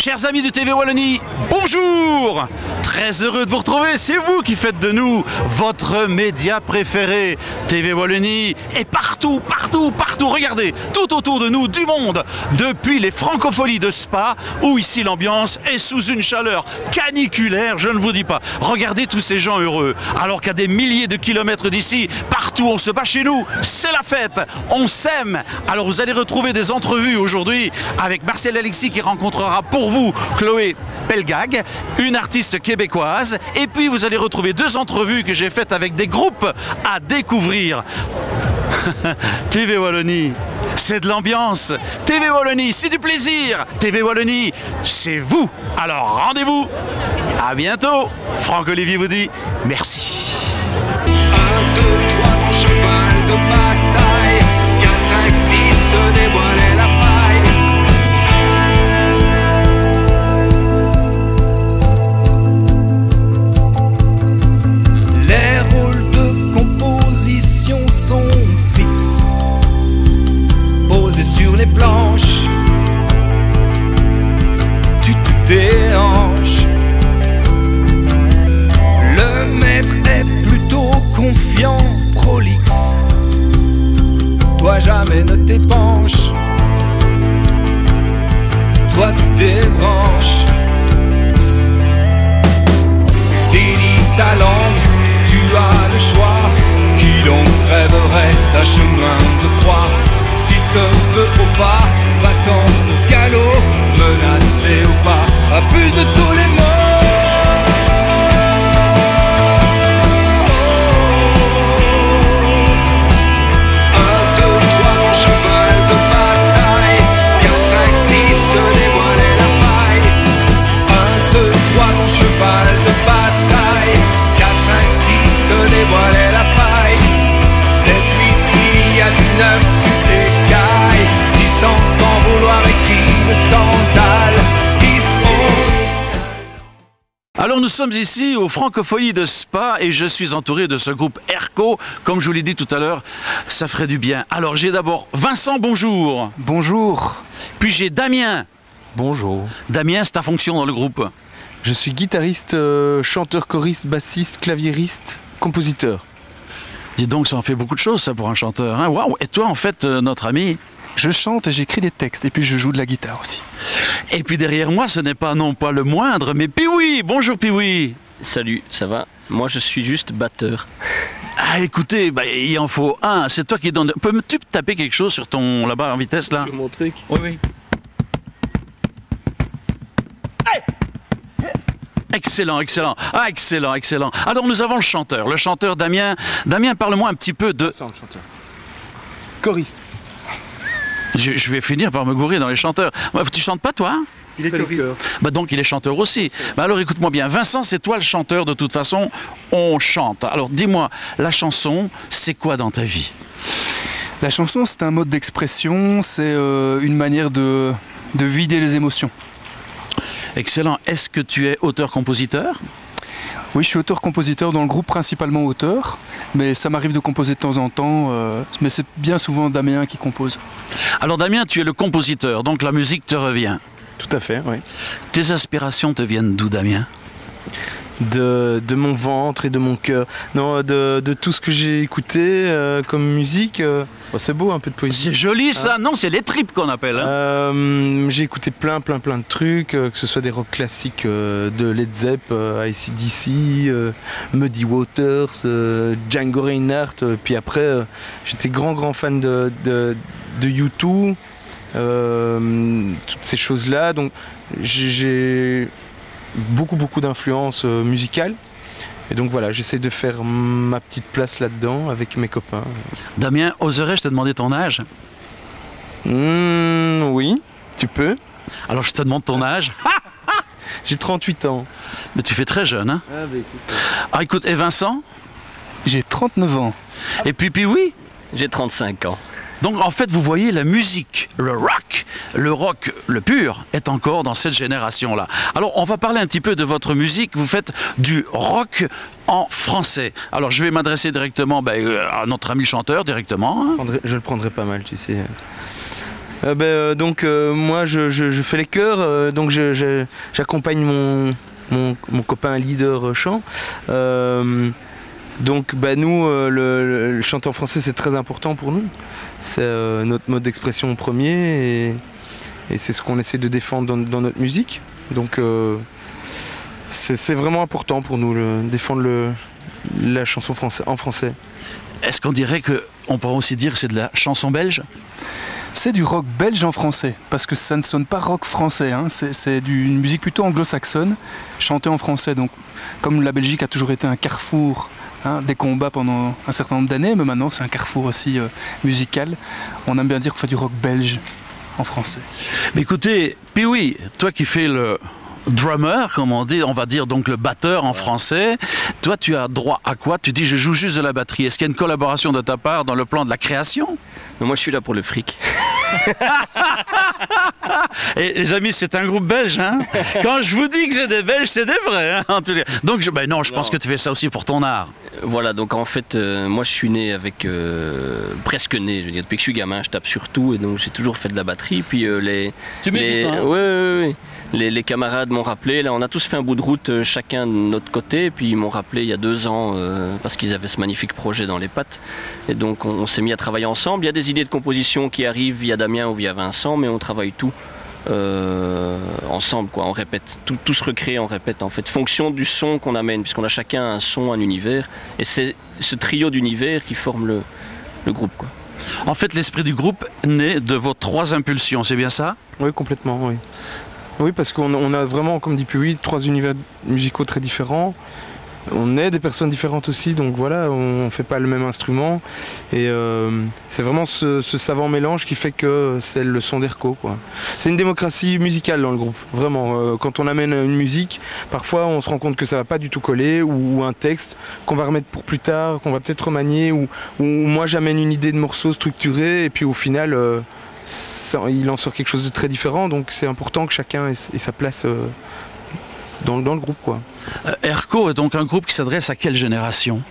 Chers amis de TV Wallonie, bonjour! Très heureux de vous retrouver, c'est vous qui faites de nous votre média préféré. TV Wallonie est partout, regardez, tout autour de nous, du monde, depuis les Francopholies de Spa, où ici l'ambiance est sous une chaleur caniculaire, je ne vous dis pas. Regardez tous ces gens heureux, alors qu'à des milliers de kilomètres d'ici, partout on se bat chez nous, c'est la fête, on s'aime. Alors vous allez retrouver des entrevues aujourd'hui avec Marcel Alexis qui rencontrera pour vous Chloé Pelgag, une artiste québécoise, et puis vous allez retrouver deux entrevues que j'ai faites avec des groupes à découvrir. TV Wallonie, c'est de l'ambiance. TV Wallonie, c'est du plaisir. TV Wallonie, c'est vous. Alors rendez-vous. À bientôt. Franck Olivier vous dit merci. 1, 2, 3, ton cheval de bataille. 4, 5, 6, se dévoiler la paille. Les rôles de composition sont fixes, posés sur les planches. Tu te déhanches. Le maître est plutôt confiant, prolixe. Toi jamais ne t'épanches. Toi tu débranches. Délie ta langue, tu as le choix. Qui donc rêverait d'un chemin de croix? S'il te veut au pas, va-t'en au galop. Menacé ou pas, abuse de tous les mots. 1, 2, 3, mon cheval de bataille. 4, 5, 6, se dévoiler la paille. 1, 2, 3, mon cheval de bataille. 4, 5, 6, se dévoiler la paille. 7, 8, il y a du 9, tu t'écailles. 10 ans t'en vouloir et crie le scandale. 10, 11. Alors nous sommes ici aux Francopholies de Spa et je suis entouré de ce groupe Erco. Comme je vous l'ai dit tout à l'heure, ça ferait du bien. Alors j'ai d'abord Vincent, bonjour. Bonjour. Puis j'ai Damien. Bonjour. Damien, c'est ta fonction dans le groupe? Je suis guitariste, chanteur, choriste, bassiste, claviériste, compositeur. Dis donc, ça en fait beaucoup de choses ça pour un chanteur. Hein. Waouh. Et toi en fait, notre ami? Je chante et j'écris des textes et puis je joue de la guitare aussi. Et puis derrière moi, ce n'est pas non pas le moindre, mais Piwi. Bonjour Piwi. Salut, ça va? Moi je suis juste batteur. Ah écoutez, bah, il en faut un. C'est toi qui donne. Peux-tu taper quelque chose sur ton là-bas en vitesse là? Mon truc. Oui, oui. Excellent, excellent. Ah, excellent, excellent. Alors nous avons le chanteur Damien. Damien, parle-moi un petit peu de... Choriste. Je vais finir par me gourer dans les chanteurs. Tu chantes pas toi? Il est choriste. Bah donc il est chanteur aussi. Bah alors écoute-moi bien, Vincent, c'est toi le chanteur de toute façon, on chante. Alors dis-moi, la chanson, c'est quoi dans ta vie? La chanson, c'est un mode d'expression, c'est une manière de vider les émotions. Excellent. Est-ce que tu es auteur-compositeur? Oui, je suis auteur-compositeur dans le groupe, principalement auteur, mais ça m'arrive de composer de temps en temps, mais c'est bien souvent Damien qui compose. Alors Damien, tu es le compositeur, donc la musique te revient. Tout à fait, oui. Tes inspirations te viennent d'où, Damien? De mon ventre et de mon cœur. Non, de tout ce que j'ai écouté comme musique. C'est beau, un peu de poésie. C'est joli ça, non, c'est les tripes qu'on appelle. Hein. J'ai écouté plein de trucs, que ce soit des rock classiques de Led Zepp, AC/DC, Muddy Waters, Django Reinhardt. Puis après, j'étais grand fan de U2, toutes ces choses-là. Donc j'ai beaucoup d'influences musicales. Et donc voilà, j'essaie de faire ma petite place là-dedans avec mes copains. Damien, oserais-je te demander ton âge? Oui, tu peux. Alors je te demande ton âge. J'ai 38 ans. Mais tu fais très jeune, hein? Ah, écoute, et Vincent? J'ai 39 ans. Et puis oui? J'ai 35 ans. Donc en fait, vous voyez, la musique, le rock le pur, est encore dans cette génération-là. Alors on va parler un petit peu de votre musique. Vous faites du rock en français. Alors je vais m'adresser directement à notre ami chanteur, directement. Hein. Je le prendrai pas mal, tu sais. Moi je fais les chœurs, donc j'accompagne mon copain leader chant. Donc nous, le chanter en français c'est très important pour nous. C'est notre mode d'expression premier et c'est ce qu'on essaie de défendre dans notre musique. Donc c'est vraiment important pour nous, défendre la chanson en français. Est-ce qu'on dirait qu'on pourrait aussi dire que c'est de la chanson belge? C'est du rock belge en français, parce que ça ne sonne pas rock français, hein. C'est une musique plutôt anglo-saxonne, chantée en français. Donc, comme la Belgique a toujours été un carrefour, hein, des combats pendant un certain nombre d'années, mais maintenant c'est un carrefour aussi musical, on aime bien dire qu'on fait du rock belge en français. Mais écoutez, puis oui, toi qui fais le drummer, comme on dit, on va dire donc le batteur en français, toi tu as droit à quoi? Tu dis je joue juste de la batterie. Est-ce qu'il y a une collaboration de ta part dans le plan de la création? Non, moi je suis là pour le fric. Et les amis, c'est un groupe belge, hein. Quand je vous dis que c'est des Belges, c'est des vrais, hein, en tout cas. Donc je pense que tu fais ça aussi pour ton art. Voilà, donc en fait, moi je suis né avec, presque né, je veux dire, depuis que je suis gamin, je tape sur tout, et donc j'ai toujours fait de la batterie, puis les camarades m'ont rappelé, là on a tous fait un bout de route chacun de notre côté, puis ils m'ont rappelé il y a 2 ans, parce qu'ils avaient ce magnifique projet dans les pattes, et donc on s'est mis à travailler ensemble. Il y a des idées de composition qui arrivent via Damien ou via Vincent, mais on travaille tout ensemble, quoi. On répète, tout se recrée, on répète en fait, fonction du son qu'on amène, puisqu'on a chacun un son, un univers, et c'est ce trio d'univers qui forme le groupe, quoi. En fait, l'esprit du groupe naît de vos 3 impulsions, c'est bien ça? Oui, complètement, oui. Oui, parce qu'on a vraiment, comme dit Puis, 3 univers musicaux très différents. On est des personnes différentes aussi, donc voilà, on ne fait pas le même instrument. Et c'est vraiment ce savant mélange qui fait que c'est le son d'Erco, quoi. C'est une démocratie musicale dans le groupe, vraiment. Quand on amène une musique, parfois on se rend compte que ça ne va pas du tout coller, ou un texte qu'on va remettre pour plus tard, qu'on va peut-être remanier, ou moi j'amène une idée de morceau structuré, et puis au final, il en sort quelque chose de très différent. Donc c'est important que chacun ait sa place dans le groupe, quoi. Erco est donc un groupe qui s'adresse à quelle génération?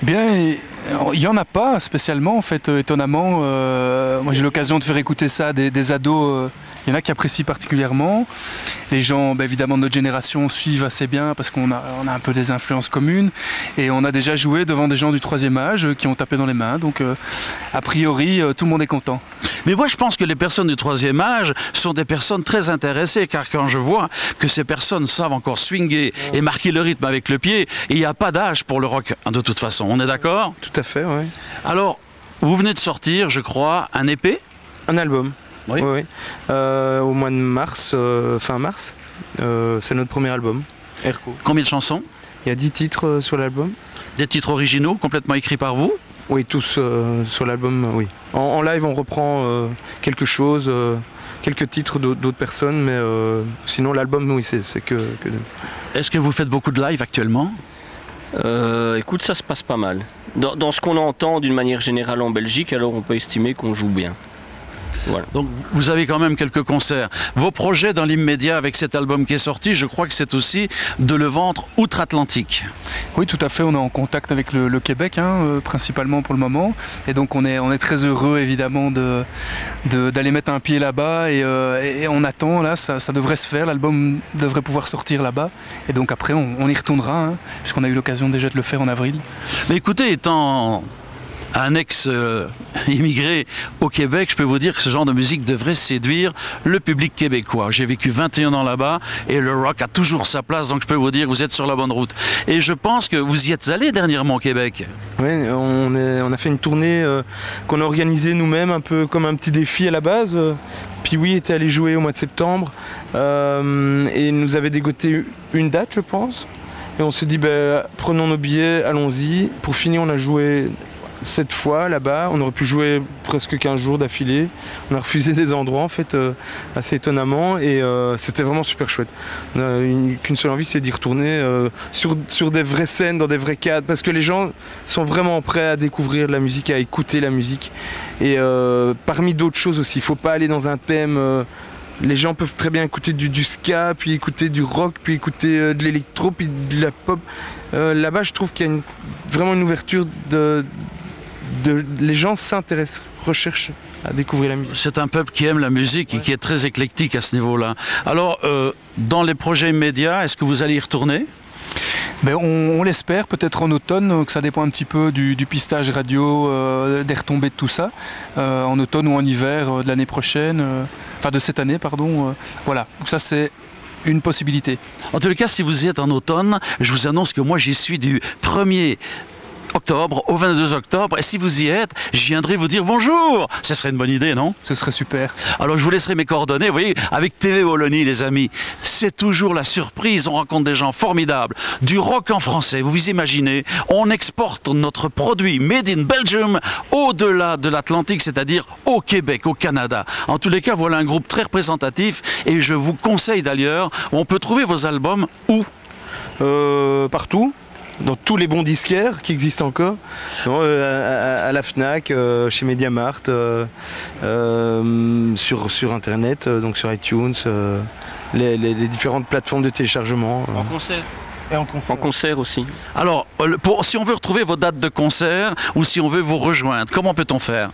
Bien, il n'y en a pas spécialement, en fait, étonnamment. Moi j'ai l'occasion de faire écouter ça à des ados. Il y en a qui apprécient particulièrement. Les gens, évidemment, de notre génération suivent assez bien parce qu'on a un peu des influences communes. Et on a déjà joué devant des gens du 3e âge qui ont tapé dans les mains. Donc, a priori, tout le monde est content. Mais moi, je pense que les personnes du 3e âge sont des personnes très intéressées, car quand je vois que ces personnes savent encore swinguer et marquer le rythme avec le pied, il n'y a pas d'âge pour le rock, de toute façon. On est d'accord? Tout à fait, oui. Alors, vous venez de sortir, je crois, un EP? Un album. Oui. Oui. Au mois de mars, fin mars, c'est notre premier album, Erco. Combien de chansons? Il y a 10 titres sur l'album. Des titres originaux, complètement écrits par vous? Oui, tous sur l'album, oui. En live, on reprend quelque chose, quelques titres d'autres personnes, mais sinon l'album, oui, c'est que... Est-ce que vous faites beaucoup de live actuellement? Écoute, ça se passe pas mal. Dans ce qu'on entend d'une manière générale en Belgique, alors on peut estimer qu'on joue bien. Voilà. Donc vous avez quand même quelques concerts. Vos projets dans l'immédiat avec cet album qui est sorti, je crois que c'est aussi de le vendre outre-Atlantique. Oui, tout à fait, on est en contact avec le Québec, principalement pour le moment. Et donc on est très heureux évidemment d'aller mettre un pied là-bas et on attend, là, ça devrait se faire, l'album devrait pouvoir sortir là-bas. Et donc après on y retournera, puisqu'on a eu l'occasion déjà de le faire en avril. Mais écoutez, étant un ex-immigré au Québec, je peux vous dire que ce genre de musique devrait séduire le public québécois. J'ai vécu 21 ans là-bas et le rock a toujours sa place, donc je peux vous dire que vous êtes sur la bonne route. Et je pense que vous y êtes allé dernièrement au Québec. Oui, on a fait une tournée qu'on a organisée nous-mêmes, un peu comme un petit défi à la base. Puis oui, était allé jouer au mois de septembre et nous avait dégoté une date, je pense. Et on s'est dit, prenons nos billets, allons-y. Pour finir, on a joué 7 fois là-bas, on aurait pu jouer presque 15 jours d'affilée. On a refusé des endroits en fait assez étonnamment et c'était vraiment super chouette. On a qu'une seule envie, c'est d'y retourner sur des vraies scènes, dans des vrais cadres, parce que les gens sont vraiment prêts à découvrir la musique, à écouter la musique. Et parmi d'autres choses aussi, il ne faut pas aller dans un thème. Les gens peuvent très bien écouter du ska, puis écouter du rock, puis écouter de l'électro, puis de la pop. Là-bas, je trouve qu'il y a vraiment une ouverture les gens s'intéressent, recherchent à découvrir la musique. C'est un peuple qui aime la musique et qui est très éclectique à ce niveau-là. Alors, dans les projets immédiats, est-ce que vous allez y retourner ? Ben, on l'espère, peut-être en automne, que ça dépend un petit peu du pistage radio, des retombées de tout ça, en automne ou en hiver de l'année prochaine, enfin de cette année, pardon. Voilà, donc ça c'est une possibilité. En tous les cas, si vous y êtes en automne, je vous annonce que moi j'y suis du 1er octobre au 22 octobre. Et si vous y êtes, je viendrai vous dire bonjour. Ce serait une bonne idée, non ? Ce serait super. Alors je vous laisserai mes coordonnées. Vous voyez, avec TV Wallonie, les amis, c'est toujours la surprise. On rencontre des gens formidables. Du rock en français, vous vous imaginez, on exporte notre produit Made in Belgium au-delà de l'Atlantique, c'est-à-dire au Québec, au Canada. En tous les cas, voilà un groupe très représentatif et je vous conseille d'ailleurs, on peut trouver vos albums où ? Partout. Dans tous les bons disquaires qui existent encore, non, à la FNAC, chez Mediamart, sur Internet, donc sur iTunes, les différentes plateformes de téléchargement. En concert. Et en concert. En concert aussi. Alors, si on veut retrouver vos dates de concert ou si on veut vous rejoindre, comment peut-on faire ?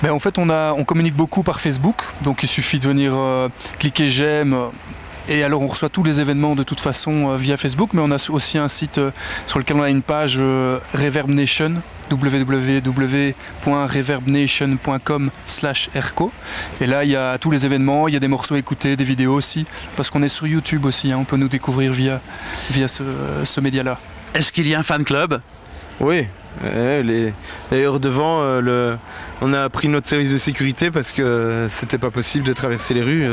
Ben, en fait, on communique beaucoup par Facebook, donc il suffit de venir cliquer j'aime. Et alors on reçoit tous les événements de toute façon via Facebook, mais on a aussi un site sur lequel on a une page Reverb Nation, www.reverbnation.com/erco. Et là il y a tous les événements, il y a des morceaux à écouter, des vidéos aussi, parce qu'on est sur YouTube aussi, hein, on peut nous découvrir via ce média-là. Est-ce qu'il y a un fan club ? Oui. D'ailleurs devant on a pris notre service de sécurité parce que c'était pas possible de traverser les rues.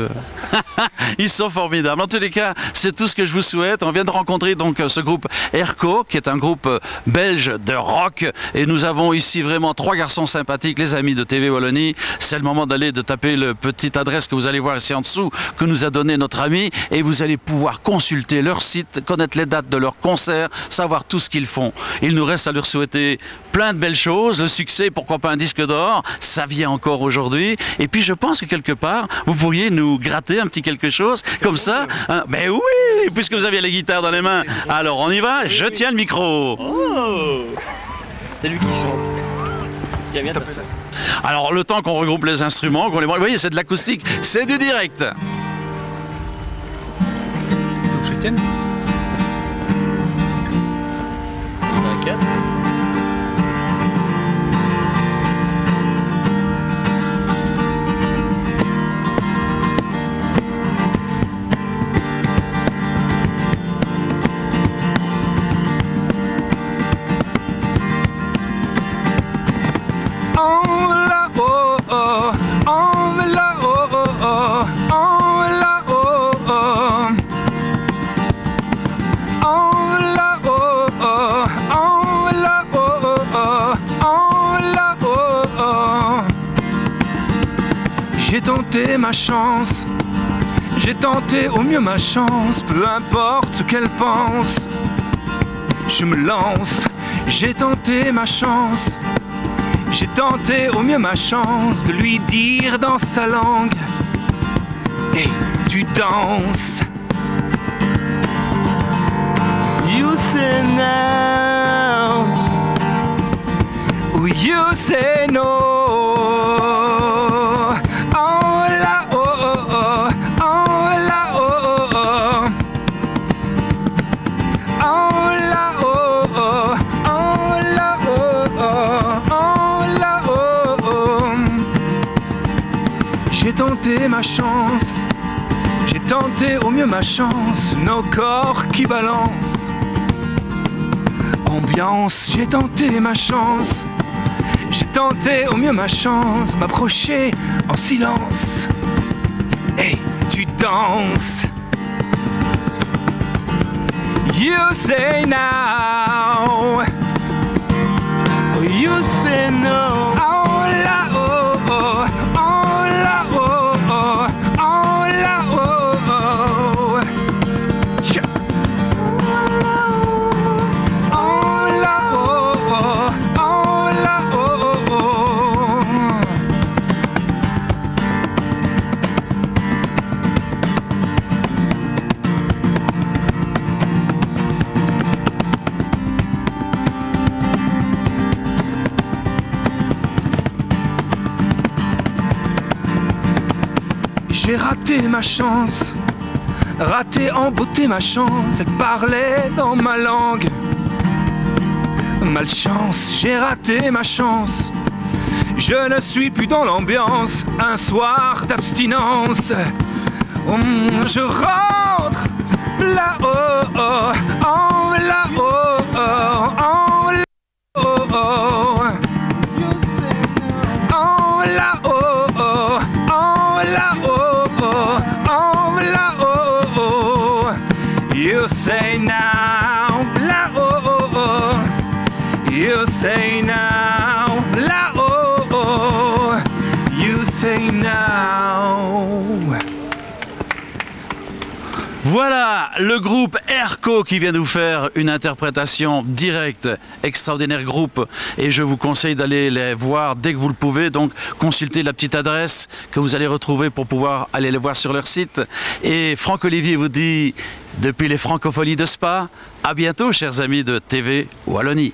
Ils sont formidables. En tous les cas, c'est tout ce que je vous souhaite. On vient de rencontrer donc ce groupe Erco, qui est un groupe belge de rock. Et nous avons ici vraiment 3 garçons sympathiques, les amis de TV Wallonie. C'est le moment de taper le petite adresse que vous allez voir ici en dessous, que nous a donné notre ami. Et vous allez pouvoir consulter leur site, connaître les dates de leurs concerts, savoir tout ce qu'ils font. Il nous reste à leur souhaiter plein de belles choses, le succès, pourquoi pas un disque d'or, ça vient encore aujourd'hui. Et puis je pense que quelque part, vous pourriez nous gratter un petit quelque chose, comme ça. Hein. Ben oui, puisque vous aviez les guitares dans les mains. Alors on y va, je tiens le micro. Oh, c'est lui qui chante. Viens, viens, Alors le temps qu'on regroupe les instruments, qu'on les... Vous voyez, c'est de l'acoustique, c'est du direct. Faut que je tienne. T'inquiète. J'ai tenté ma chance, j'ai tenté au mieux ma chance, peu importe ce qu'elle pense, je me lance. J'ai tenté ma chance, j'ai tenté au mieux ma chance de lui dire dans sa langue, hey, tu danses. You say now, Oh, you say no. J'ai tenté ma chance, j'ai tenté au mieux ma chance, nos corps qui balancent. Ambiance, j'ai tenté ma chance, j'ai tenté au mieux ma chance, m'approcher en silence. Hey, tu danses. You say now, you say no. oh la oh oh, oh la oh oh, oh la oh oh. Cha. Oh la oh oh, oh la oh oh. J'ai raté ma chance, raté en beauté ma chance, elle parlait dans ma langue. Malchance, j'ai raté ma chance, je ne suis plus dans l'ambiance, un soir d'abstinence. Je rentre là-haut, en là-haut, en là-haut, en là-haut, en là-haut, en là-haut. You say now, là-haut, you say now, là-haut, you say now. Voilà le groupe Airco qui vient nous faire une interprétation directe, extraordinaire groupe, et je vous conseille d'aller les voir dès que vous le pouvez, donc consultez la petite adresse que vous allez retrouver pour pouvoir aller les voir sur leur site. Et Franck Olivier vous dit, depuis les Francopholies de Spa, à bientôt chers amis de TV Wallonie.